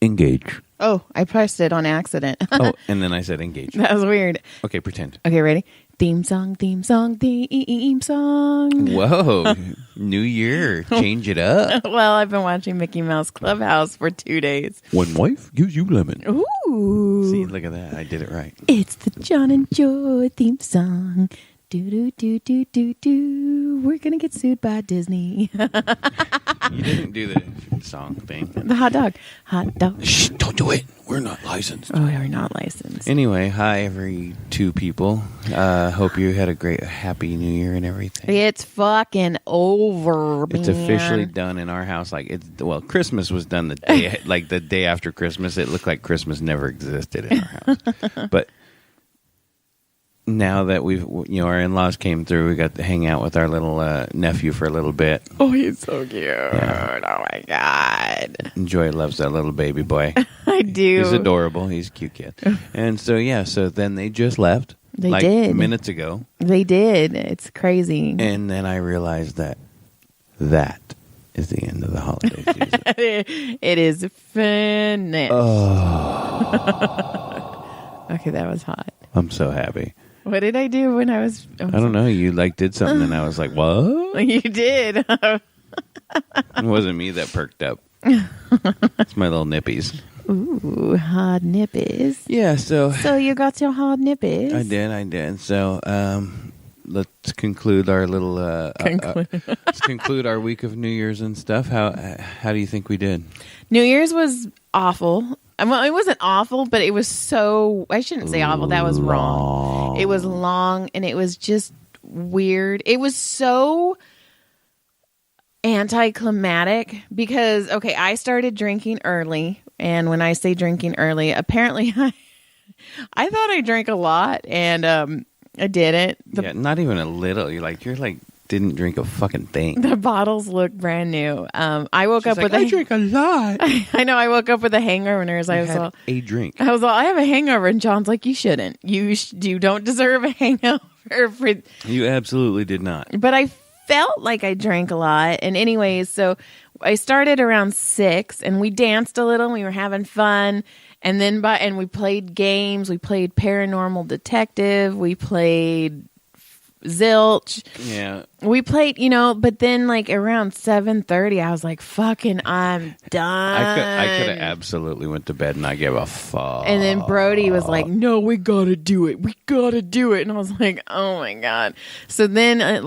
Engage. Oh, I pressed it on accident. Oh, and then I said engage. That was weird. Okay, pretend. Okay, ready? Theme song, theme song, theme song. Whoa, new year. Change it up. Well, I've been watching Mickey Mouse Clubhouse for 2 days. When wife gives you lemon. Ooh. See, look at that. I did it right. It's the John and Joy theme song. Do, do, do, do, do, do. We're going to get sued by Disney. You didn't do the song thing. The hot dog. Hot dog. Shh, don't do it. We're not licensed. Oh, we're not licensed. Anyway, hi, every two people. Hope you had a great, happy New Year and everything. It's fucking over, man. It's officially done in our house. Well, Christmas was done the day, like the day after Christmas. It looked like Christmas never existed in our house. But now that our in-laws came through, we got to hang out with our little nephew for a little bit. Oh, he's so cute. Yeah. Oh, my God. Joy loves that little baby boy. I do. He's adorable. He's a cute kid. And so, so then they just left. They did. Minutes ago. They did. It's crazy. And then I realized that is the end of the holiday season. It is finished. Oh. Okay, that was hot. I'm so happy. What did I do when I was... I don't know. You did something and I was like, what? You did. It wasn't me that perked up. It's my little nippies. Ooh, hard nippies. Yeah, so you got your hard nippies? I did. So let's conclude our little let's conclude our week of New Year's and stuff. How do you think we did? New Year's was awful. Well, it wasn't awful, but it was so... I shouldn't say awful. That was wrong. It was long, and it was just weird. It was so anticlimactic because, okay, I started drinking early, and when I say drinking early, apparently I thought I drank a lot, and I didn't. Not even a little. You're like didn't drink a fucking thing. The bottles look brand new. I woke up with I drink a lot. I know. I woke up with a hangover, and I was all, a drink. I was all, I have a hangover, and John's like, you shouldn't. You don't deserve a hangover. You absolutely did not. But I felt like I drank a lot, and anyways, so I started around 6, and we danced a little, and we were having fun. And then and we played games. We played Paranormal Detective. We played Zilch. Yeah. We played, but then like around 7:30, I was like, fucking, I'm done. I could have absolutely went to bed and I gave a fuck. And then Brody was like, no, we gotta do it. We gotta do it. And I was like, oh my God. So then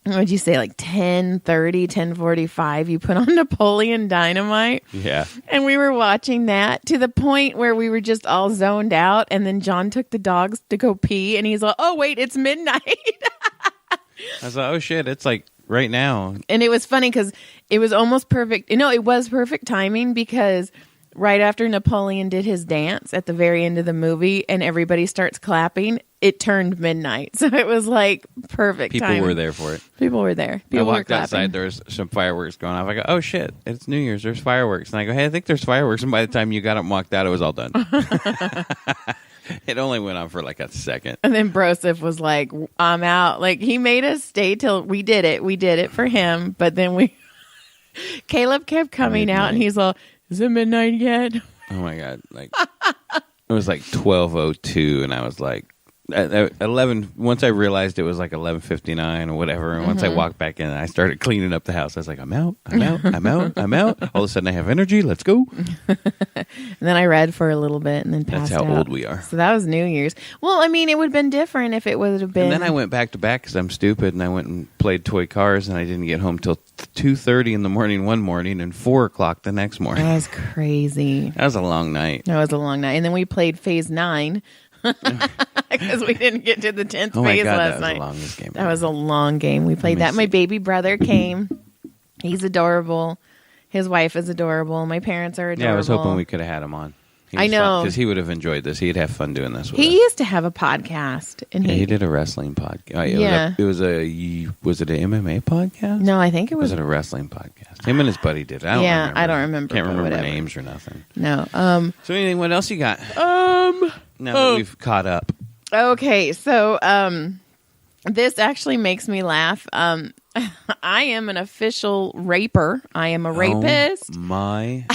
what'd you say, like 10:30, 10:45, you put on Napoleon Dynamite. Yeah. And we were watching that to the point where we were just all zoned out. And then John took the dogs to go pee. And he's like, oh, wait, it's midnight. I was like, oh, shit, it's like right now. And it was funny because it was almost perfect. No, it was perfect timing because right after Napoleon did his dance at the very end of the movie and everybody starts clapping, it turned midnight. So it was like perfect timing. People were there for it. People were there. I walked outside, there was some fireworks going off. I go, oh shit, it's New Year's, there's fireworks. And I go, hey, I think there's fireworks. And by the time you got up and walked out, it was all done. It only went on for like a second. And then Broseph was like, I'm out. Like he made us stay till we did it. We did it for him. But then Caleb kept coming out and he's like, is it midnight yet? Oh my God. Like it was like 12:02 and I was like, at 11, once I realized it was like 11:59 or whatever, and once I walked back in, I started cleaning up the house. I was like, I'm out. All of a sudden I have energy. Let's go. And then I read for a little bit and then passed out. That's how old we are. So that was New Year's. Well, I mean, it would have been different if it would have been. And then I went back to back because I'm stupid, and I went and played toy cars, and I didn't get home till 2:30 in the morning one morning and 4 o'clock the next morning. That was crazy. That was a long night. That was a long night. And then we played Phase 9. Because we didn't get to the 10th phase last night. That was the longest game. That was a long game. We played that. My baby brother came. He's adorable. His wife is adorable. My parents are adorable. Yeah, I was hoping we could have had him on. I know. Because he would have enjoyed this. He'd have fun doing this with us. He used to have a podcast. And he did a wrestling podcast. Yeah. Was it an MMA podcast? No, I think it was. Was it a wrestling podcast? Him and his buddy did it. I don't remember. Can't remember names or nothing. No. So anything, what else you got? Now that we've caught up. Okay, so this actually makes me laugh. I am an official raper. I am a rapist. Oh my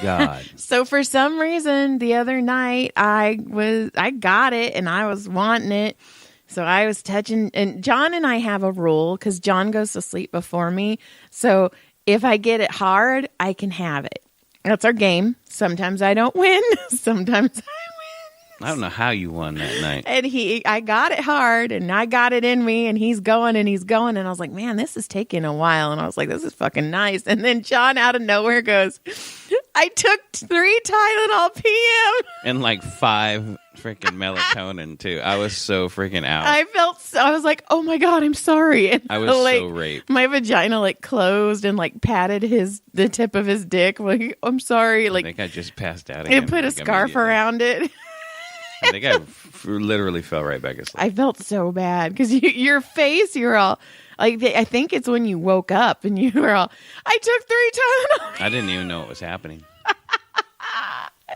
God. So for some reason, the other night, I got it and I was wanting it. So I was touching, and John and I have a rule because John goes to sleep before me. So if I get it hard, I can have it. That's our game. Sometimes I don't win. Sometimes I win. I don't know how you won that night. And I got it hard and I got it in me and he's going and he's going. And I was like, man, this is taking a while. And I was like, this is fucking nice. And then John out of nowhere goes, I took 3 Tylenol PM. And like 5 freaking melatonin too. I was so freaking out. I was like, oh my God, I'm sorry. And I was like, so raped. My vagina like closed and like patted the tip of his dick. Like, I'm sorry. Like, I think I just passed out again. It put a scarf around it. I think I literally fell right back asleep. I felt so bad because your face, you're all like, I think it's when you woke up and you were all, I took 3 Tylenol. I didn't even know what was happening.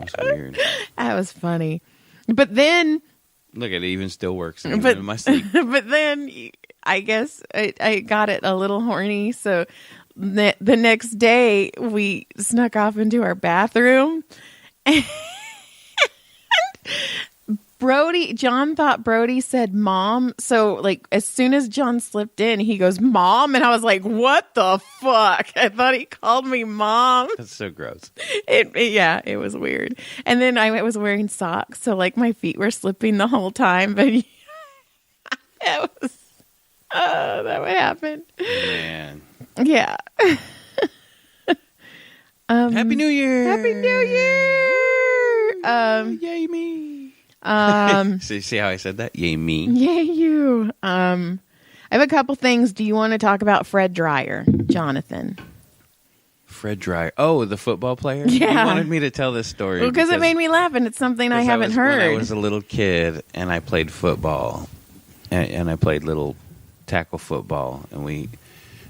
It was weird. That was funny. But then, look, it even still works in my sleep. But then I guess I got it a little horny. So the next day we snuck off into our bathroom. And John thought Brody said mom. So like as soon as John slipped in, he goes, mom. And I was like, what the fuck? I thought he called me mom. That's so gross. It was weird. And then I was wearing socks. So like my feet were slipping the whole time. But that would happen. Man. Yeah. Happy New Year. Happy New Year. Yay me. See how I said that? Yay me. Yay you. I have a couple things. Do you want to talk about Fred Dreyer, Jonathan? Fred Dreyer. Oh, the football player? Yeah. You wanted me to tell this story. Because it made me laugh and it's something I haven't heard. When I was a little kid and I played football and I played little tackle football and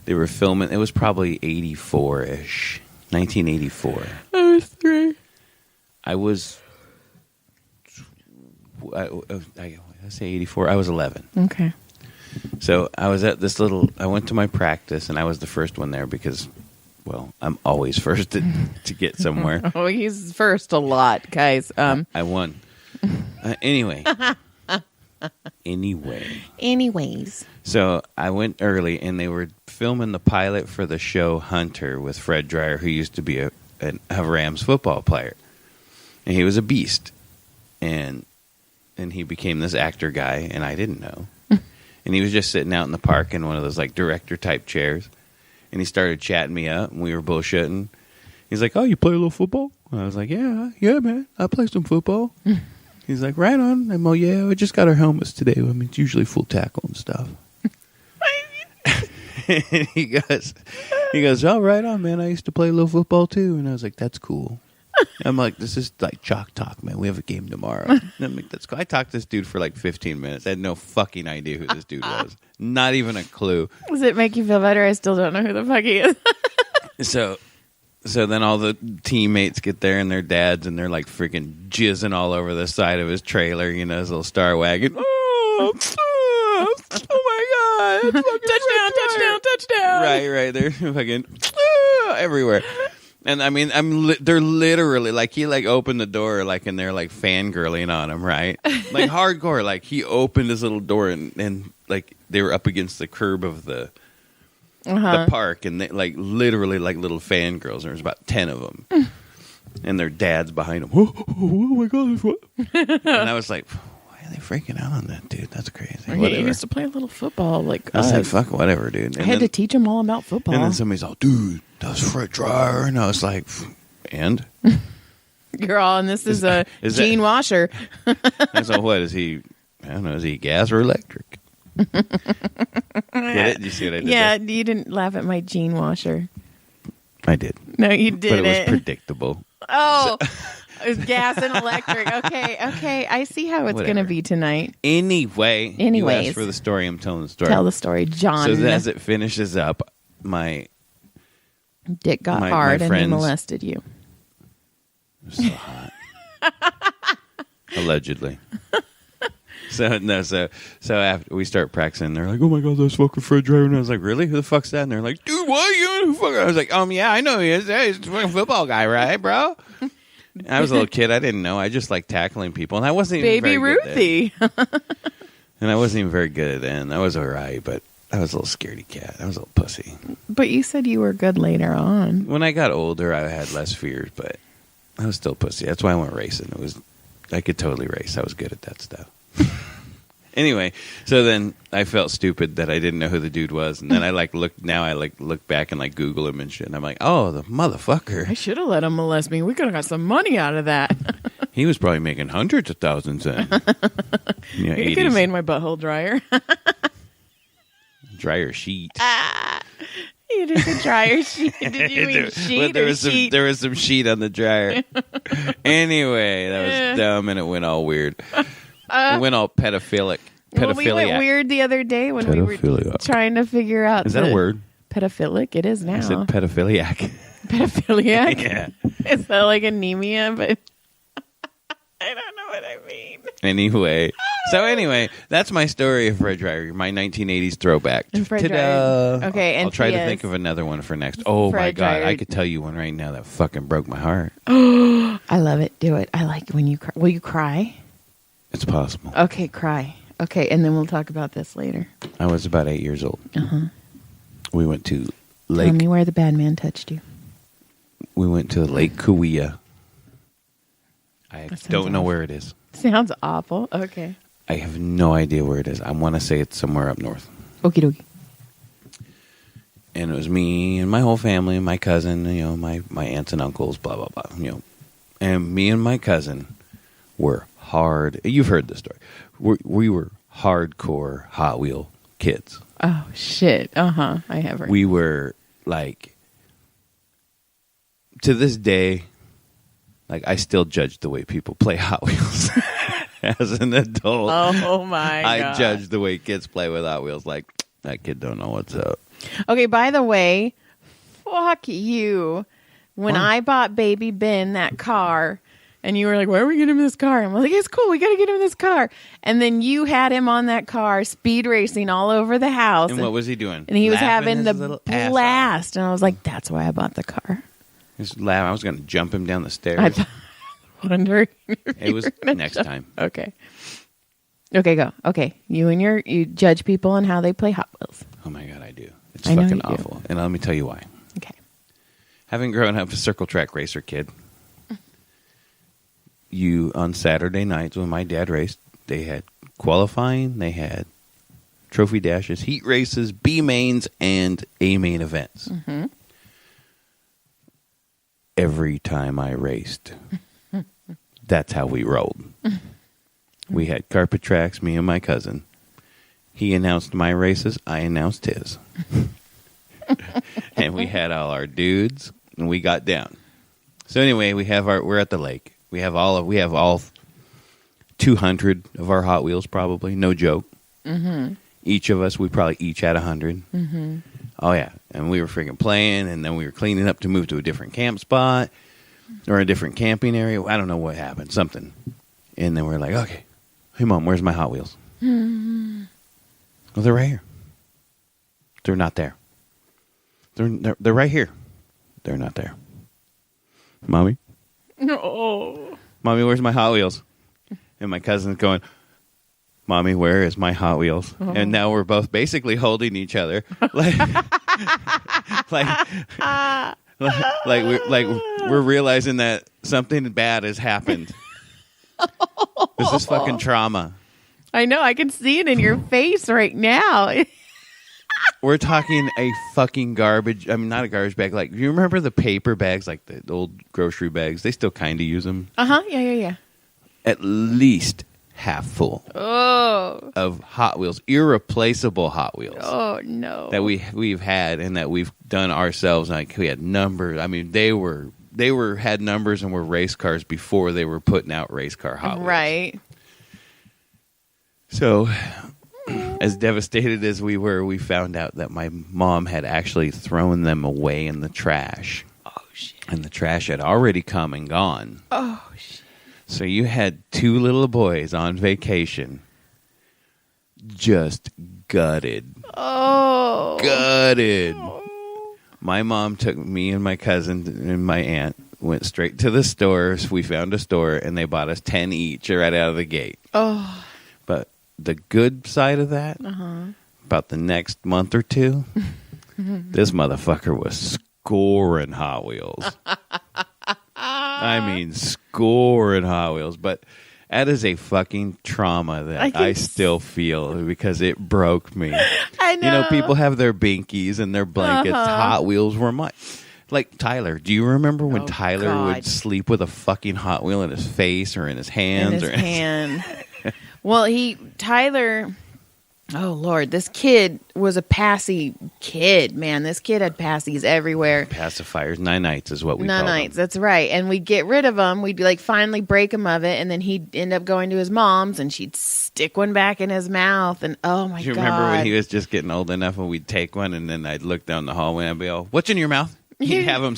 they were filming. It was probably 84-ish. 1984. I was 3. I say 84. I was 11. Okay. So I was at I went to my practice and I was the first one there because, well, I'm always first to get somewhere. Oh, he's first a lot, guys. I won. Anyway. Anyways. So I went early and they were filming the pilot for the show Hunter with Fred Dreyer, who used to be a Rams football player. And he was a beast. And he became this actor guy, and I didn't know. And he was just sitting out in the park in one of those like director type chairs. And he started chatting me up, and we were bullshitting. He's like, "Oh, you play a little football?" And I was like, "Yeah, man, I play some football." He's like, "Right on." I'm like, "Yeah, we just got our helmets today. I mean, it's usually full tackle and stuff." And he goes, "Oh, right on, man. I used to play a little football too." And I was like, "That's cool." I'm like, this is like chalk talk, man. We have a game tomorrow. And I'm like, that's cool. I talked to this dude for like 15 minutes. I had no fucking idea who this dude was. Not even a clue. Does it make you feel better? I still don't know who the fuck he is. So then all the teammates get there and their dads and they're like freaking jizzing all over the side of his trailer, his little Star Wagon. Oh my God. Touchdown. Right. They're fucking everywhere. And I mean, they're literally like he like opened the door like and they're like fangirling on him, right? Like hardcore. Like he opened his little door and like they were up against the curb of the park and they like literally like little fangirls. There was about 10 of them, and their dads behind them. Oh my God! What? And I was like, why are they freaking out on that, dude? That's crazy. He used to play a little football. Like I said, fuck whatever, dude. I had to teach him all about football. And then somebody's all, dude, that was Fred Dreyer. And I was like, and? You're all, and this is a Gene Washer. And so what, is he, I don't know, is he gas or electric? Get it? Did you see what I did Yeah, there? you didn't laugh at my Gene Washer. I did. No, you didn't. But it was predictable. Oh, it was gas and electric. Okay. I see how it's going to be tonight. Anyways. You asked for the story. I'm telling the story. Tell the story, John. So as it finishes up, my dick got hard and he molested you. It was so hot. Allegedly. So after we start practicing, they're like, "Oh my god, that's fucking Fred driving." And I was like, "Really? Who the fuck's that?" And they're like, "Dude, what? You who fuck?" I was like, "Yeah, I know he is. Hey, he's a fucking football guy, right, bro?" I was a little kid. I didn't know. I just like tackling people, and I wasn't even Baby very Ruthie. good at it. And I wasn't even very good at it. And I was all right, but I was a little scaredy cat. I was a little pussy. But you said you were good later on. When I got older, I had less fears, but I was still pussy. That's why I went racing. I could totally race. I was good at that stuff. Anyway, so then I felt stupid that I didn't know who the dude was, and then I look back and like Google him and shit, and I'm like, oh, the motherfucker. I should have let him molest me. We could have got some money out of that. He was probably making hundreds of thousands then. You could have made my butthole drier. Dryer sheet. You did a dryer sheet. Did you mean sheet or sheet? There was some sheet on the dryer. Anyway, that was dumb, and it went all weird. It went all pedophilic. Well, we went weird the other day when we were trying to figure out. Is that a word? Pedophilic? It is now. Is it pedophiliac? Pedophiliac? Yeah. Is that like anemia? But I don't know what I mean. Anyway. That's my story of Fred Dryer, my 1980s throwback. Fred Dryer. Okay, and I'll try to think of another one for next. Oh, Fred my God. Dryer. I could tell you one right now that fucking broke my heart. I love it. Do it. I like when you cry. Will you cry? It's possible. Okay, cry. Okay, and then we'll talk about this later. I was about 8 years old. Uh-huh. We went to Lake... Tell me where the bad man touched you. We went to Lake Kauai. I don't know where it is. Sounds awful. Okay. I have no idea where it is. I want to say it's somewhere up north. Okie dokie. And it was me and my whole family, my cousin, my aunts and uncles, blah, blah, blah, And me and my cousin were hard. You've heard this story. We were hardcore Hot Wheel kids. Oh, shit. Uh-huh. I have heard. We were, like, to this day, like, I still judge the way people play Hot Wheels. As an adult. Oh, my God. I judge the way kids play with Hot Wheels. Like, that kid don't know what's up. Okay, by the way, fuck you. When I bought Baby Ben that car... And you were like, why are we getting him this car? I'm like, it's cool. We got to get him this car. And then you had him on that car, speed racing all over the house. And what was he doing? And he was having the blast. And I was like, that's why I bought the car. Just laugh. I was going to jump him down the stairs. I wondering. It was next time. Okay. Okay, go. Okay. You judge people on how they play Hot Wheels. Oh, my God, I do. It's fucking awful. And let me tell you why. Okay. Having grown up a circle track racer kid, on Saturday nights when my dad raced, they had qualifying, they had trophy dashes, heat races, B mains, and A main events. Mm-hmm. Every time I raced, that's how we rolled. We had carpet tracks, me and my cousin. He announced my races, I announced his. And we had all our dudes, and we got down. So anyway, we're at the lake. We have all 200 of our Hot Wheels, probably. No joke. Mm-hmm. Each of us, we probably each had 100. Mm-hmm. Oh, yeah. And we were freaking playing, and then we were cleaning up to move to a different camp spot or a different camping area. I don't know what happened. Something. And then we're like, okay. Hey, Mom, where's my Hot Wheels? Mm-hmm. Well, they're right here. They're not there. They're right here. They're not there. Mommy? No. Mommy, where's my Hot Wheels? And my cousin's going, Mommy, where is my Hot Wheels? Oh. And now we're both basically holding each other. Like we're realizing that something bad has happened. This is fucking trauma. I know. I can see it in your face right now. We're talking a fucking garbage. I mean, not a garbage bag. Like, you remember the paper bags, like the old grocery bags? They still kind of use them. Uh-huh. Yeah. At least half full. Oh. Of Hot Wheels, irreplaceable Hot Wheels. Oh no. That we've had and that we've done ourselves. Like, we had numbers. I mean, they had numbers and were race cars before they were putting out race car Hot Wheels. Right. So, as devastated as we were, we found out that my mom had actually thrown them away in the trash. Oh, shit. And the trash had already come and gone. Oh, shit. So you had two little boys on vacation just gutted. Oh. Gutted. My mom took me and my cousin and my aunt, went straight to the stores. We found a store, and they bought us 10 each right out of the gate. Oh. But the good side of that, about the next month or two, this motherfucker was scoring Hot Wheels. I mean, scoring Hot Wheels. But that is a fucking trauma that I still feel because it broke me. I know. You know, people have their binkies and their blankets. Hot Wheels were mine. Like Tyler. Do you remember when Tyler would sleep with a fucking Hot Wheel in his face or in his hands? In his hand. Well, Tyler... Oh, Lord. This kid was a passy kid, man. This kid had passies everywhere. Pacifiers. Nanites is what we call them. Nanites, that's right. And we'd get rid of them. We'd like finally break him of it. And then he'd end up going to his mom's and she'd stick one back in his mouth. And oh, my God. Do you remember when he was just getting old enough and we'd take one and then I'd look down the hallway and I'd be all, what's in your mouth? He'd have them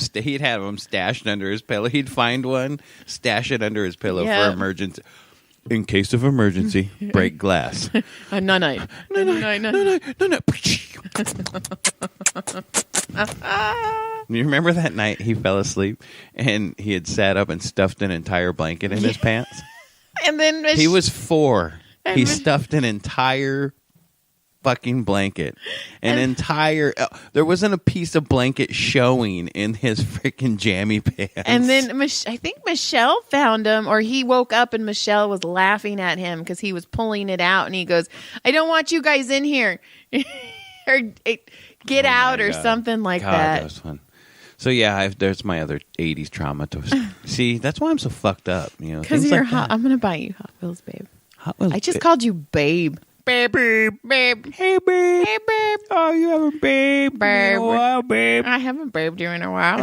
stashed under his pillow. He'd find one, stash it under his pillow for emergency. In case of emergency, break glass. A nanite. You remember that night he fell asleep and he had sat up and stuffed an entire blanket in his pants? And then he was 4. He stuffed an entire fucking blanket. There wasn't a piece of blanket showing in his freaking jammy pants. And then I think Michelle found him, or he woke up and Michelle was laughing at him because he was pulling it out and he goes, I don't want you guys in here. Or get out or something like that. That was fun. So yeah, there's my other 80s trauma. See, that's why I'm so fucked up. You know, because you're like hot. I'm gonna buy you Hot Wheels, babe. Hot Wheels. I just called you babe. Babe. Hey, babe. Hey, babe. Oh, you haven't babed in a while, babe. I haven't babed you in a while.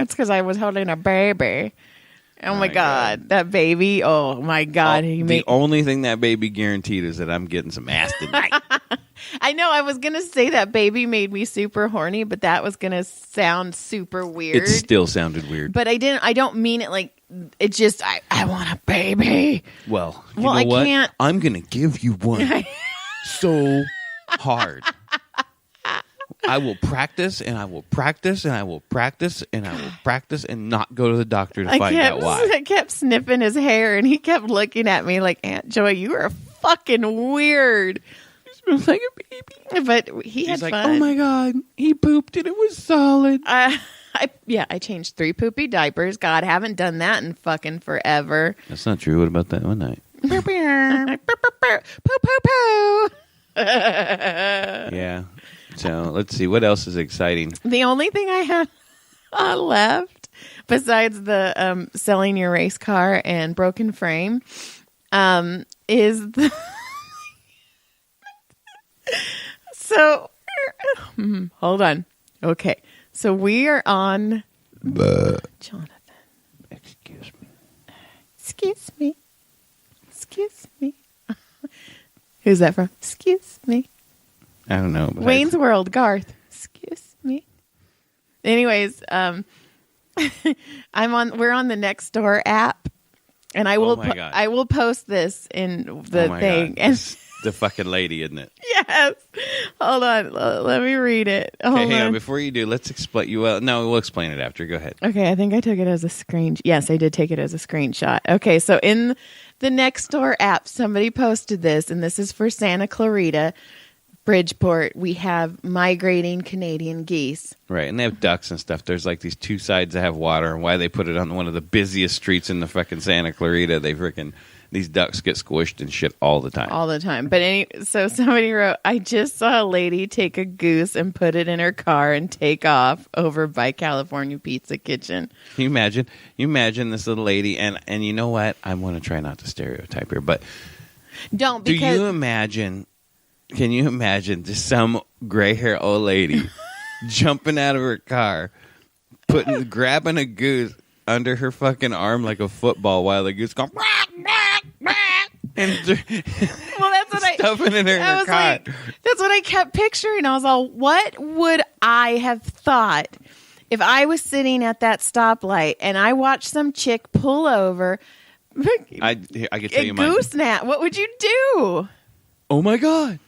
It's because I was holding a baby. Oh, my God. That baby. Oh, my God. The only thing that baby guaranteed is that I'm getting some ass tonight. I know. I was going to say that baby made me super horny, but that was going to sound super weird. It still sounded weird. But I don't mean it like, it just, I want a baby. Well, you know I what? Can't. I'm going to give you one so hard. I will practice and I will practice and I will practice and I will practice and not go to the doctor to find out why. I kept sniffing his hair and he kept looking at me like, Aunt Joy, you are fucking weird. He smells like a baby. But he's had like, fun. Oh my God, he pooped and it was solid. I changed 3 poopy diapers. God, haven't done that in fucking forever. That's not true. What about that one night? Poo, poo, poo. Yeah. So let's see. What else is exciting? The only thing I have left, besides the selling your race car and broken frame, is the... So, hold on. Okay. So we are on... Jonathan. Excuse me. Excuse me. Excuse me. Who's that from? Excuse me. I don't know. Wayne's World, Garth. Excuse me. Anyways, we're on the Nextdoor app, and I will post this in the thing. God. And the fucking lady, isn't it? Yes. Hold on. Let me read it. Hang on. Before you do, let's explain. We'll explain it after. Go ahead. Okay. I think I took it as a screen. Yes, I did take it as a screenshot. Okay. So in the Nextdoor app, somebody posted this, and this is for Santa Clarita, Bridgeport. We have migrating Canadian geese. Right. And they have ducks and stuff. There's like these 2 sides that have water, and why they put it on one of the busiest streets in the fucking Santa Clarita, these ducks get squished and shit all the time. All the time. But so somebody wrote, I just saw a lady take a goose and put it in her car and take off over by California Pizza Kitchen. Can you imagine? You imagine this little lady, and you know what? I want to try not to stereotype her, but don't. Do you imagine? Can you imagine just some gray hair old lady jumping out of her car, grabbing a goose under her fucking arm like a football while the goose goes and that's what stuffing in her car. Like, that's what I kept picturing. I was all, what would I have thought if I was sitting at that stoplight and I watched some chick pull over? I can tell you mine. Goosenapp. What would you do? oh my God.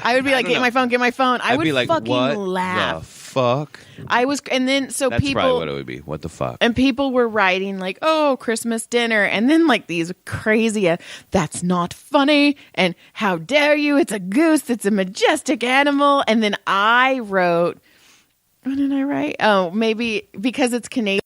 I would be like, get my phone. I'd would be like, fucking what laugh. the fuck? And then so That's people. probably what it would be. What the fuck? And people were writing like, oh, Christmas dinner. And then like these crazy, that's not funny. And how dare you? It's a goose. It's a majestic animal. And then I wrote, what did I write? Oh, maybe because it's Canadian.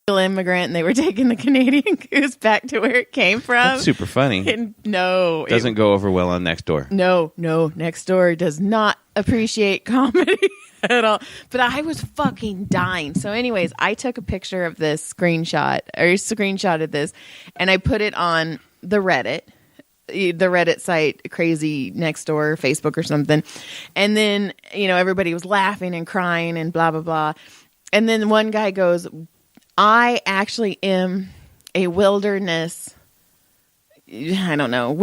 Immigrant, and they were taking the Canadian goose back to where it came from. That's super funny. And no, Doesn't go over well on Next Door. No, Next Door does not appreciate comedy at all. But I was fucking dying. So anyways, I took a picture of this screenshotted this, and I put it on the Reddit site, Crazy Next Door, Facebook or something. And then, everybody was laughing and crying and blah, blah, blah. And then one guy goes, I actually am a wilderness doohickey,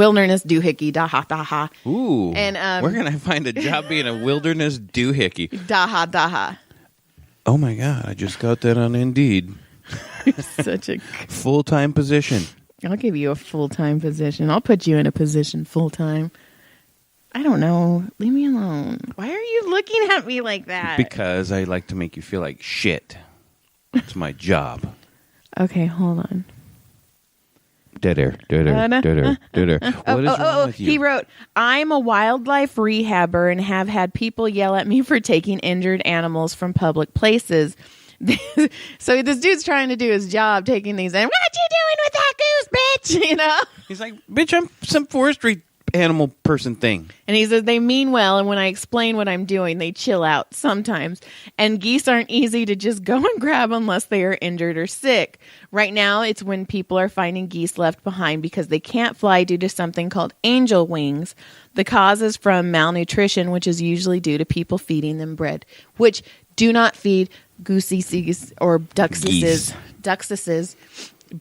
daha daha. Ooh. And where can I find a job being a wilderness doohickey? Daha daha. Oh my God, I just got that on Indeed. Such a full-time position. I'll give you a full-time position. I'll put you in a position full-time. I don't know. Leave me alone. Why are you looking at me like that? Because I like to make you feel like shit. It's my job. Okay, hold on. Dead air. What is wrong with you? He wrote, I'm a wildlife rehabber and have had people yell at me for taking injured animals from public places. So this dude's trying to do his job, taking these. And what you doing with that goose, bitch? He's like, bitch, I'm some forestry animal person thing. And he says they mean well, and when I explain what I'm doing, they chill out sometimes. And geese aren't easy to just go and grab unless they are injured or sick. Right now, it's when people are finding geese left behind because they can't fly due to something called angel wings. The cause is from malnutrition, which is usually due to people feeding them bread, which do not feed gooseies or duckses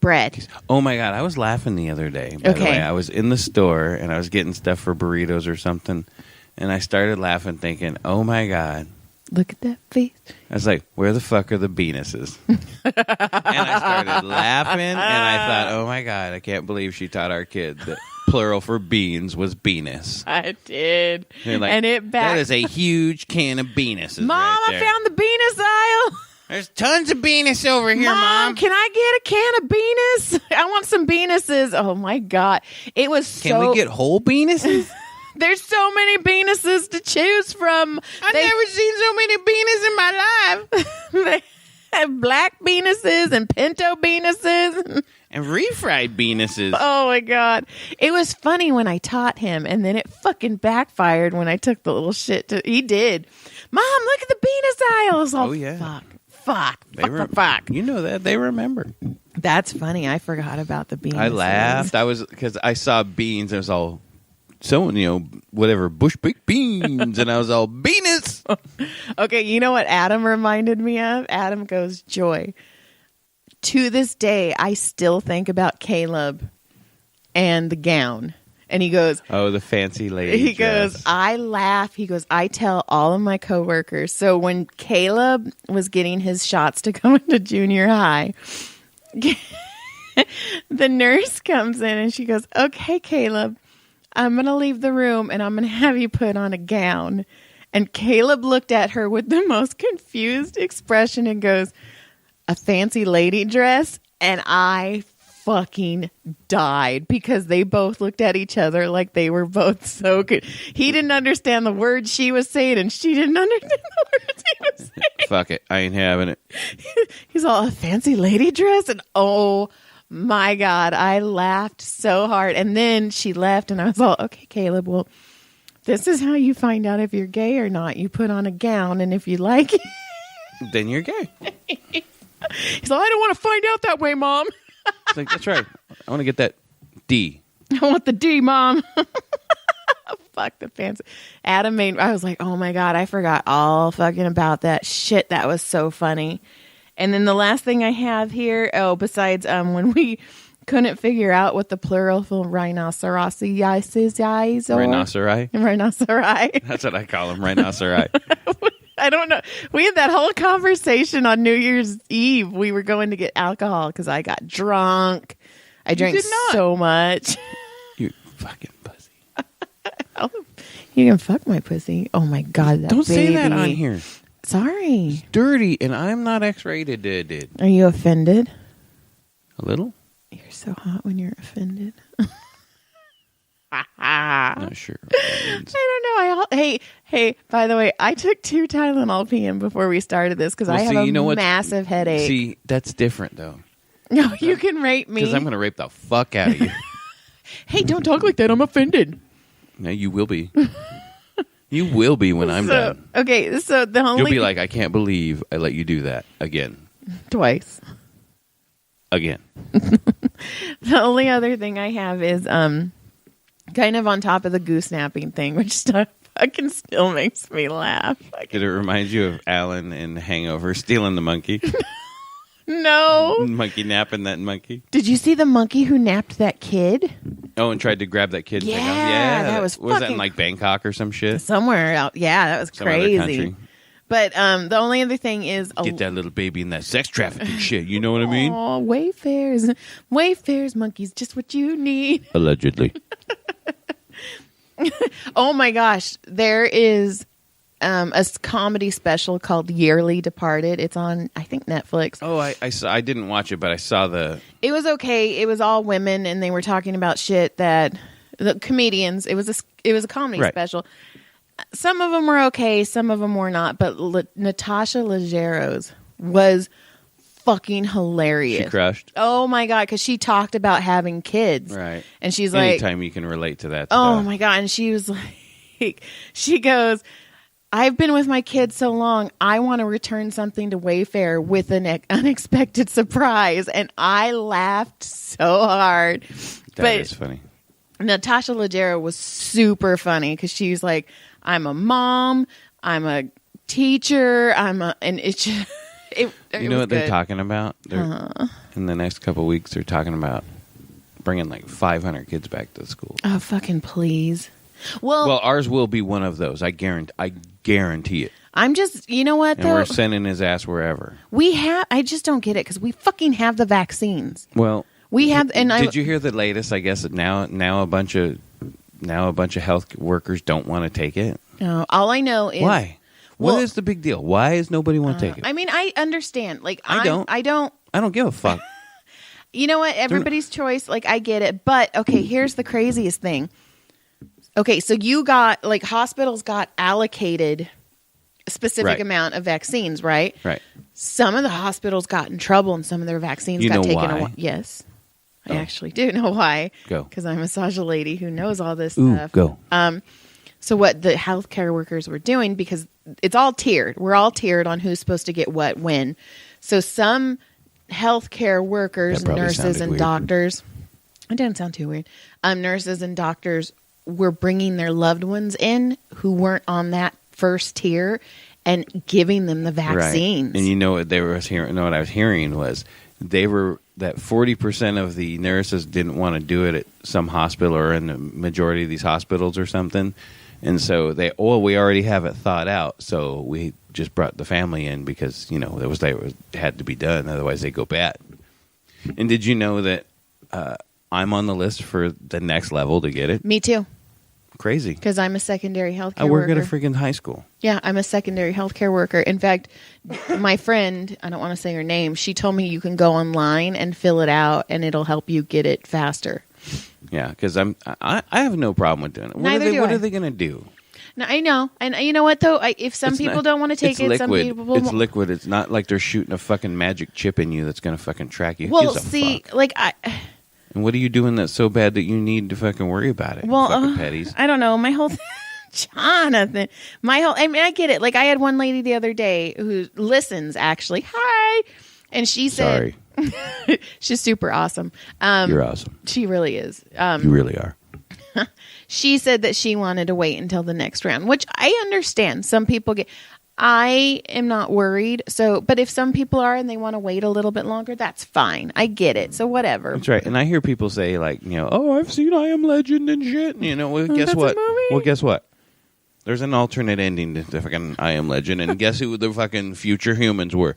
bread. Oh my God, I was laughing the other day. By the way, I was in the store and I was getting stuff for burritos or something, and I started laughing thinking, oh my God. Look at that face. I was like, where the fuck are the beanuses? And I started laughing and I thought, oh my God, I can't believe she taught our kid that plural for beans was beanus. I did. Like, and that is a huge can of beanuses. Mom, right there. I found the beanus aisle. There's tons of beanus over here, Mom. Can I get a can of beanus? I want some beanuses. Oh, my God. It was Can we get whole beanuses? There's so many beanuses to choose from. I've never seen so many beanuses in my life. They have black beanuses and pinto beanuses. And refried beanuses. Oh, my God. It was funny when I taught him, and then it fucking backfired when I took the little shit to... He did. Mom, look at the beanus aisles. Oh, yeah. Fuck. You know that. They remember. That's funny. I forgot about the beans. I laughed. Because I saw beans. And it was all, whatever, bush baked beans. And I was all, beanus. Okay, you know what Adam reminded me of? Adam goes, Joy. To this day, I still think about Caleb and the gown. And he goes, oh, the fancy lady He dress. goes, I laugh. He goes, I tell all of my coworkers. So when Caleb was getting his shots to go into junior high, the nurse comes in and she goes, okay, Caleb, I'm going to leave the room and I'm going to have you put on a gown. And Caleb looked at her with the most confused expression and goes, a fancy lady dress? And I fucking died because they both looked at each other like they were both so good. He didn't understand the words she was saying, and she didn't understand the words he was saying. Fuck it. I ain't having it. He's all, a fancy lady dress? And oh my God, I laughed so hard. And then she left, and I was all, okay, Caleb, well, this is how you find out if you're gay or not. You put on a gown, and if you like it, then you're gay. He's like, I don't want to find out that way, Mom. It's like, that's right. I want to get that D. I want the D, Mom. Fuck the fancy. Adam made, I was like, oh my God, I forgot all fucking about that shit. That was so funny. And then the last thing I have here, besides when we couldn't figure out what the plural for rhinoceri is. Rhinoceri? Rhinoceri. That's what I call them, rhinoceri. I don't know. We had that whole conversation on New Year's Eve. We were going to get alcohol because I got drunk. I drank so much. You fucking pussy. You can fuck my pussy. Oh my God. Don't say that on here. Sorry. It's dirty, and I'm not X-rated, dude. Are you offended? A little? You're so hot when you're offended. Not sure what that means. I don't know. Hey, by the way, I took 2 Tylenol PM before we started this because I have a massive headache. See, that's different, though. No, you can rape me. Because I'm going to rape the fuck out of you. Hey, don't talk like that. I'm offended. No, you will be. You will be when I'm done. Okay, so the only... You'll be like, I can't believe I let you do that again. Twice. Again. The only other thing I have is kind of on top of the goosenapping thing, which stuff fucking still makes me laugh. Did it remind you of Alan in Hangover stealing the monkey? No. Monkey napping that monkey. Did you see the monkey who napped that kid? Oh, and tried to grab that kid. Yeah, that was that in like Bangkok or some shit? Somewhere out. Yeah, that was crazy. But the only other thing is... Get that little baby in that sex trafficking shit. You know what I mean? Oh, Wayfarers, monkeys, just what you need. Allegedly. Oh my gosh. There is a comedy special called Yearly Departed. It's on, I think, Netflix. Oh, I saw. I didn't watch it, but I saw the... It was okay. It was all women, and they were talking about shit that... The comedians. It was a comedy special. Some of them were okay, some of them were not, but Natasha Leggero's was fucking hilarious. She crushed. Oh my God, because she talked about having kids. Right. And she's Anytime you can relate to that oh stuff. my God. And she was like, she goes, I've been with my kids so long, I want to return something to Wayfair with an unexpected surprise. And I laughed so hard. That is funny. Natasha Leggero was super funny because she was like, I'm a mom, I'm a teacher, and it's just, you know what they're talking about? In the next couple of weeks, they're talking about bringing like 500 kids back to school. Oh, fucking please. Well, ours will be one of those. I guarantee it. I'm just, you know what, and though? We're sending his ass wherever. I just don't get it because we fucking have the vaccines. Well, we have, did you hear the latest? I guess that now a bunch of health workers don't want to take it. No, all I know is why. What is the big deal? Why does nobody want to take it? I mean, I understand. Like, I don't give a fuck. You know what? Everybody's choice. Like, I get it. But okay, here's the craziest thing. Okay, so you got like hospitals got allocated a specific amount of vaccines, right? Right. Some of the hospitals got in trouble, and some of their vaccines got taken away. Yes. I actually do know why. Go. Because I'm a massage lady who knows all this stuff. Go. So what the healthcare workers were doing, because it's all tiered. We're all tiered on who's supposed to get what when. So some healthcare workers, nurses and doctors, it doesn't sound too weird. Nurses and doctors were bringing their loved ones in who weren't on that first tier and giving them the vaccines. Right. And you know what I was hearing was they were that 40% of the nurses didn't want to do it at some hospital or in the majority of these hospitals or something. And so we already have it thought out. So we just brought the family in because, it had to be done. Otherwise they go bad. And did you know that I'm on the list for the next level to get it? Me too. Crazy. Because I'm a secondary healthcare worker. I work at a freaking high school. Yeah, I'm a secondary healthcare worker. In fact, my friend, I don't want to say her name, she told me you can go online and fill it out and it'll help you get it faster. Yeah, because I have no problem with doing it. What are they going to do? No, I know. And you know what, though? If some people don't want to take it, some people... It's liquid. It's not like they're shooting a fucking magic chip in you that's going to fucking track you. Well, see, fuck? Like And what are you doing that's so bad that you need to fucking worry about it? Well, fucking petties. I don't know. My whole Jonathan, I mean, I get it. Like I had one lady the other day who listens actually. Hi. And she said, sorry. She's super awesome. You're awesome. She really is. You really are. She said that she wanted to wait until the next round, which I understand. Some people get, I am not worried. So, but if some people are and they want to wait a little bit longer, that's fine. I get it. So whatever. That's right. And I hear people say like, oh, I've seen I Am Legend and shit. Well, guess what? Well, guess what? There's an alternate ending to the fucking I Am Legend, and guess who the fucking future humans were?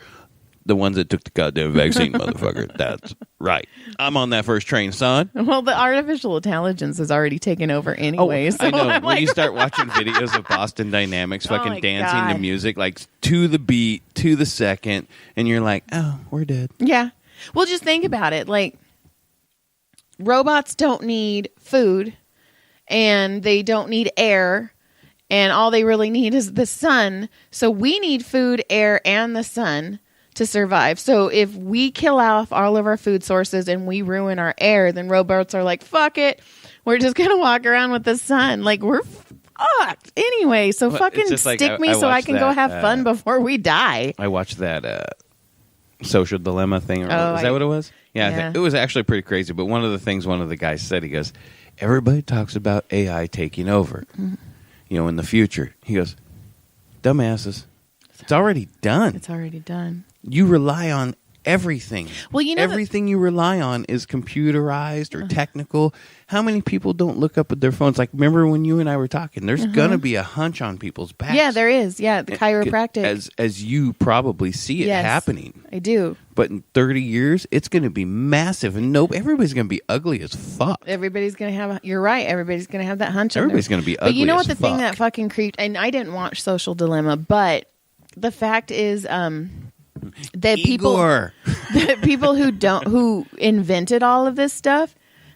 The ones that took the goddamn vaccine, motherfucker. That's right. I'm on that first train, son. Well, the artificial intelligence has already taken over anyway. So I know. I'm When you start watching videos of Boston Dynamics fucking dancing God. to music, like to the beat, to the second, and you're like, oh, we're dead. Yeah. Well, just think about it. Like, robots don't need food, and they don't need air, and all they really need is the sun. So we need food, air, and the sun to survive. So if we kill off all of our food sources and we ruin our air, then robots are like, fuck it. We're just going to walk around with the sun. Like, we're fucked. Anyway, so fucking stick me so I can go have fun before we die. I watched that social dilemma thing. Is that what it was? Yeah. Yeah. It was actually pretty crazy. But one of the things one of the guys said, he goes, everybody talks about AI taking over, in the future. He goes, dumbasses. It's already done. It's already done. You rely on everything. Well, everything you rely on is computerized or technical. How many people don't look up at their phones? Like, remember when you and I were talking? There's gonna be a hunch on people's backs. Yeah, there is. Yeah, the chiropractic. As you probably see it happening. I do. But in 30 years, it's going to be massive, and everybody's going to be ugly as fuck. Everybody's going to have. You're right. Everybody's going to have that hunch. Everybody's going to be ugly. But you know as what? The thing that fucking creeped, and I didn't watch Social Dilemma, but the fact is, that people who invented all of this stuff,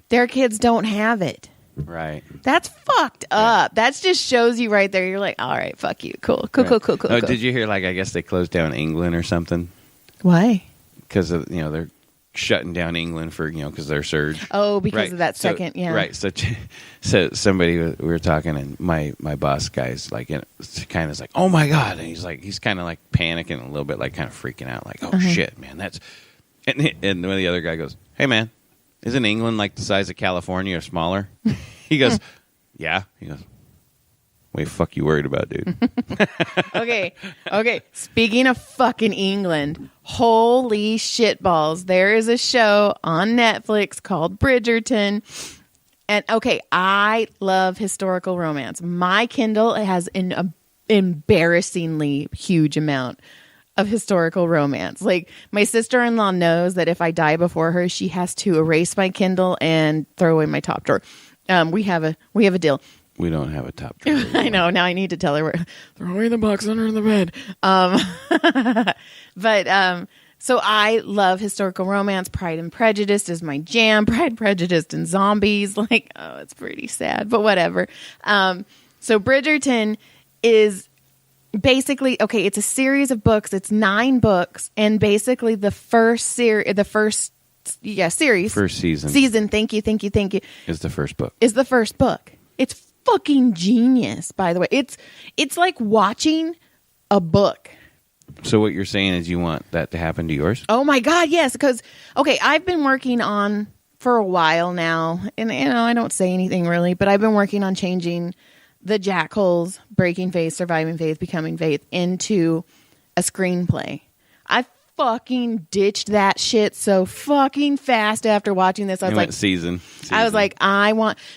their kids don't have it. Right. That's fucked up. That just shows you right there. You're like, all right, fuck you. Cool. Oh, cool. Did you hear? Like, I guess they closed down England or something. Why? Because of they're shutting down England for because their surge. Oh, because of that second. Yeah. Right. So somebody we were talking, and my boss guy's like, kind of like, oh my god, and he's kind of like panicking a little bit, like kind of freaking out, like, oh shit, man, that's. And the other guy goes, hey man, isn't England like the size of California or smaller? He goes, yeah. He goes, what the fuck you worried about, dude? Okay. Speaking of fucking England, holy shitballs. There is a show on Netflix called Bridgerton. And okay, I love historical romance. My Kindle has an embarrassingly huge amount of historical romance. Like, my sister-in-law knows that if I die before her, she has to erase my Kindle and throw away my top drawer. We have a deal. We don't have a top drawer. I know. Now I need to tell her throw away the box under the bed. But so I love historical romance. Pride and Prejudice is my jam. Pride, Prejudice, and Zombies. Like, oh, it's pretty sad, but whatever. So Bridgerton is basically it's a series of books. It's 9 books, and basically the first series. First season. Thank you. Is the first book. It's fucking genius, by the way. It's like watching a book. So what you're saying is you want that to happen to yours? Oh my God, yes. Because, I've been working on for a while now, and I don't say anything really, but I've been working on changing the Jack Holes, Breaking Faith, Surviving Faith, Becoming Faith into a screenplay. I fucking ditched that shit so fucking fast after watching this. I was like, season. I was like,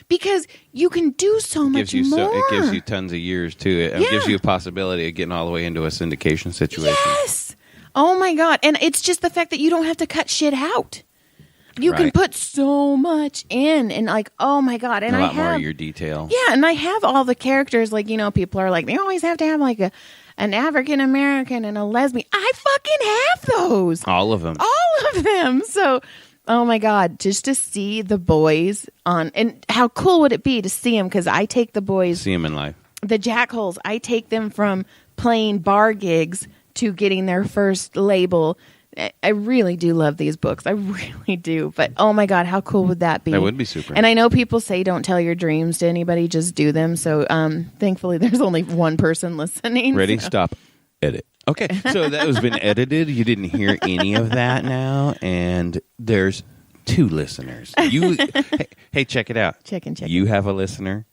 because you can do so much more. It gives you tons of years too. It gives you a possibility of getting all the way into a syndication situation. Yes. Oh my God. And it's just the fact that you don't have to cut shit out. You can put so much in, and like, oh my God. And a lot more of your detail. Yeah. And I have all the characters, like, people are like, they always have to have like an African American and a lesbian. I fucking have those. All of them. So, oh my God, just to see the boys and how cool would it be to see them? Because I take the boys. See them in life. The Jack Holes, I take them from playing bar gigs to getting their first label. I really do love these books. I really do. But oh my God, how cool would that be? That would be super. And I know people say don't tell your dreams to anybody, just do them. So thankfully there's only one person listening. Ready? So. Stop. Edit. Okay, so that has been edited. You didn't hear any of that now. And there's 2 listeners. Hey, check it out. Check. You have a listener.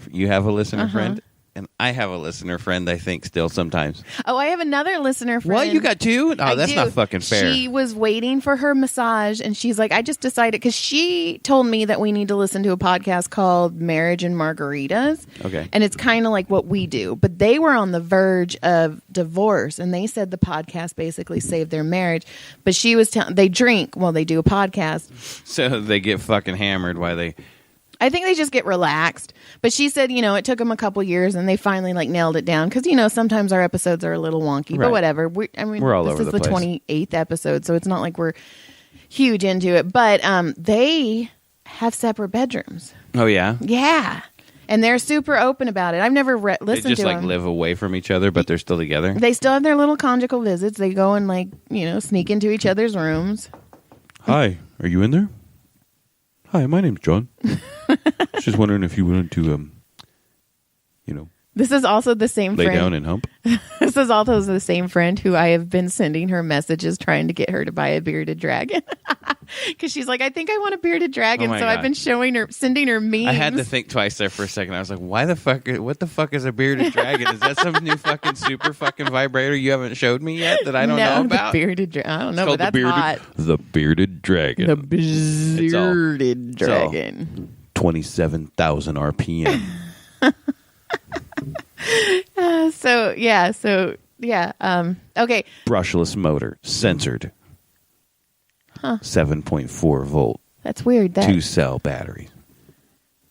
You have a listener friend. and I have a listener friend, I think, still sometimes. Oh, I have another listener friend. What? You got two? Oh, I that's do. not fucking fair. She was waiting for her massage, and she's like, I just decided, because she told me that we need to listen to a podcast called Marriage and Margaritas. Okay. And it's kind of like what we do. But they were on the verge of divorce, and they said the podcast basically saved their marriage. But she was telling, they drink while they do a podcast. So they get fucking hammered while they... I think they just get relaxed. But she said, it took them a couple years and they finally nailed it down. Because, sometimes our episodes are a little wonky, right. But whatever. We're all this over is the the place. 28th episode, so it's not like we're huge into it. But they have separate bedrooms. Oh, yeah? Yeah. And they're super open about it. I've never listened They just to them. live away from each other, but they're still together? They still have their little conjugal visits. They go and sneak into each other's rooms. Hi, are you in there? Hi, my name's John. Just wondering if you wanted to, This is also the same lay friend. down and hump. This is also the same friend who I have been sending her messages trying to get her to buy a bearded dragon. Because she's like, I think I want a bearded dragon. Oh my so God. I've been sending her memes. I had to think twice there for a second. I was like, what the fuck is a bearded dragon? Is that some new fucking super fucking vibrator you haven't showed me yet that I don't know about? The bearded dragon. I don't know, It's but called that's hot. the bearded dragon. The bearded all- dragon. 27,000 RPM. Okay. Brushless motor, censored. 7.4 volt, That's weird. 2-cell battery.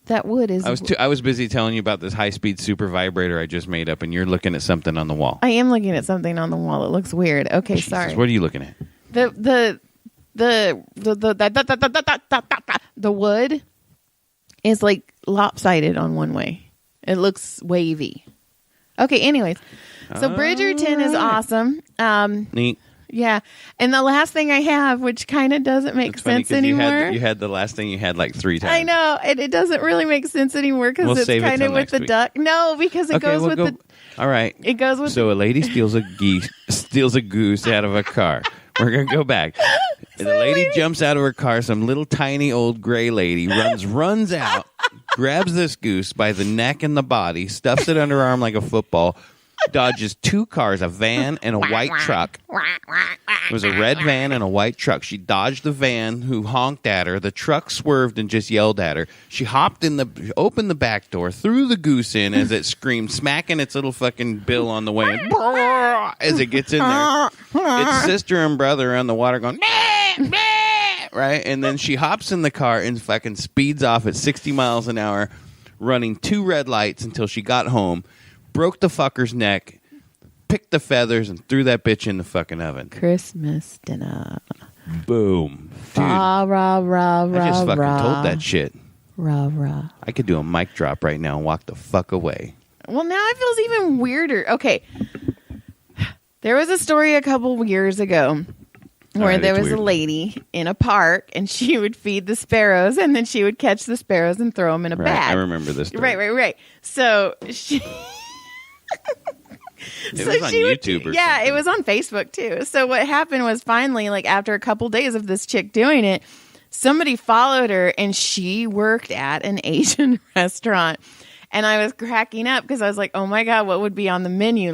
That wood is... I was busy telling you about this high-speed super vibrator I just made up, and you're looking at something on the wall. I am looking at something on the wall. It looks weird. Okay, Jesus, sorry. what are you looking at? The wood is lopsided on one way. It looks wavy. Okay, anyways. So Bridgerton is awesome. Neat. Yeah. And the last thing I have, which kind of doesn't make It's funny sense 'cause anymore. you had the last thing you had 3 times. I know. And it doesn't really make sense anymore because We'll it's save it kind till of with next the week. duck. No, because it goes with the... All right. It goes with So a lady steals a goose out of a car. We're going to go back. The lady jumps out of her car. Some little tiny old gray lady runs out, grabs this goose by the neck and the body, stuffs it under her arm like a football, dodges 2 cars, a van and a white truck. It was a red van and a white truck. She dodged the van, who honked at her. The truck swerved and just yelled at her. She opened the back door, threw the goose in as it screamed, smacking its little fucking bill on the way, and as it gets in there. Its sister and brother are on the water going, "Meh, meh," right? And then she hops in the car and fucking speeds off at 60 miles an hour, running 2 red lights until she got home. Broke the fucker's neck, picked the feathers, and threw that bitch in the fucking oven. Christmas dinner. Boom. Dude, Rah, rah, rah, I just rah, fucking rah. told that shit. Rah, rah. I could do a mic drop right now and walk the fuck away. Well, now it feels even weirder. Okay. There was a story a couple years ago where right, there it's was weird. a lady in a park and she would feed the sparrows and then she would catch the sparrows and throw them in a Right, bag. I remember this story. Right. So she... It was on YouTube or yeah, something. it was on Facebook too. So what happened was finally, after a couple days of this chick doing it, somebody followed her and she worked at an Asian restaurant. And I was cracking up because I was like, oh my God, what would be on the menu?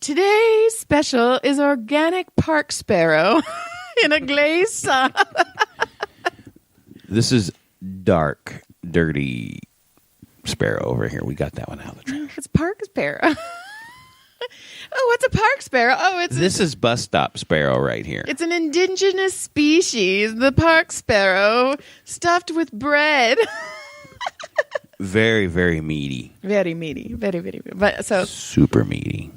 Today's special is organic park sparrow in a glazed sauce. This is dark, dirty sparrow over here. We got that one out of the trash. It's park sparrow. Oh, what's a park sparrow? Oh, This is bus stop sparrow right here. it's an indigenous species, the park sparrow, stuffed with bread. Very, very meaty. Very meaty. Very, very meaty. But so Super meaty.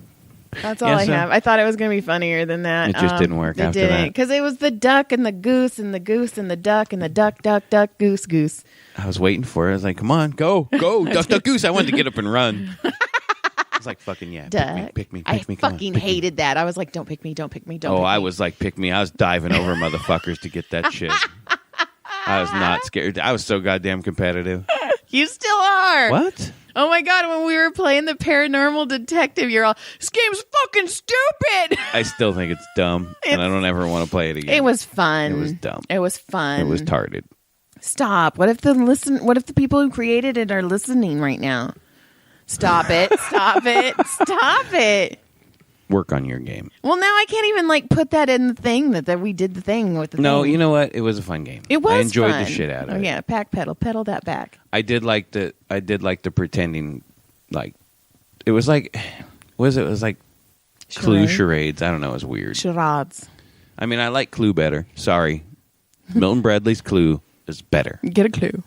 that's all Yeah, I so- have. I thought it was going to be funnier than that. It just didn't work after that. Because it was the duck and the goose and the goose and the duck and the duck, duck, duck, goose, goose. I was waiting for it. I was like, come on, go, duck, duck, goose. I wanted to get up and run. I was like, fucking yeah, Duck. pick me, I come on, fucking pick me. hated that. I was like, don't pick me, don't pick me, don't Oh, pick me. I was like, pick me. I was diving over motherfuckers to get that shit. I was not scared. I was so goddamn competitive. You still are. What? Oh my God, when we were playing the paranormal detective, you're all, this game's fucking stupid. I still think it's dumb, and I don't ever want to play it again. It was fun. It was dumb. It was fun. It was tarded. Stop. What if the people who created it are listening right now? Stop it. Stop it. Stop it. Work on your game. Well, now I can't even like put that in the thing that we did the thing with the No, thing. you know what? It was a fun game. It was I enjoyed fun. the shit out of it. Oh yeah, pedal that back. I did like the pretending, like it was like, what was it? It was like Clue charades. I don't know. It was weird. Charades. I mean, I like Clue better. Sorry, Milton Bradley's Clue is better. Get a clue.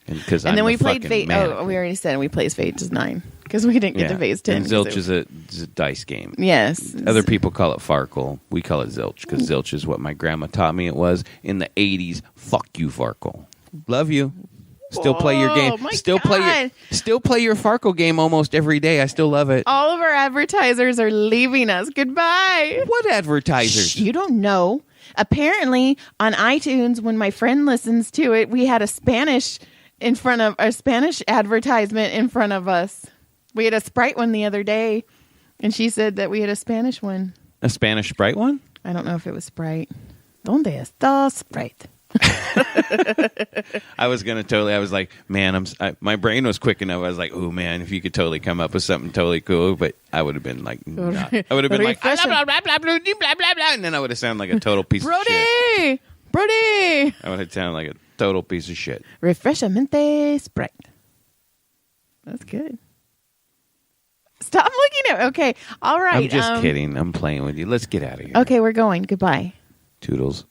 And then we played Fate. Oh, we already said we played Fate 9 because we didn't get to Phase 10. And Zilch is a dice game. Yes. Other people call it Farkle. We call it Zilch because Zilch is what my grandma taught me it was in the 80s. Fuck you, Farkle. Love you. Still play your game. Still play your Farkle game almost every day. I still love it. All of our advertisers are leaving us. Goodbye. What advertisers? Shh, you don't know. Apparently, on iTunes, when my friend listens to it, we had a Spanish advertisement in front of us. We had a Sprite one the other day, and she said that we had a Spanish one. A Spanish Sprite one? I don't know if it was Sprite. ¿Dónde está Sprite? I was like, man, my brain was quick enough. I was like, oh man, if you could totally come up with something totally cool, but I would have been like, not. I would have been like, blah, blah, blah, blah, blah, blah, blah, blah, and then I would have sounded like a total piece of shit. Brody! I would have sounded like a total piece of shit. Refreshamente Sprite. That's good. Stop looking at. Okay, all right. I'm just kidding. I'm playing with you. Let's get out of here. Okay, we're going. Goodbye. Toodles.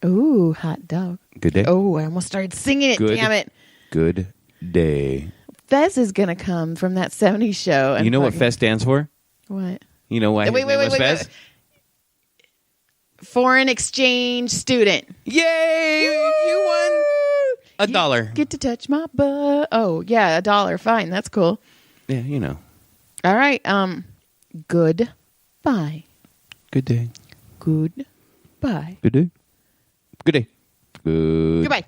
Ooh, hot dog. Good day. Oh, I almost started singing it. Damn it. Good day. Fez is going to come from that 70s show. And you know what Fez stands for? What? You know why? Wait, Fez? Foreign exchange student. Yay! You won $1. Get to touch my butt. Oh, yeah, $1. Fine. That's cool. Yeah, you know. All right. Goodbye. Good day. Goodbye. Good day. Good day. Goodbye.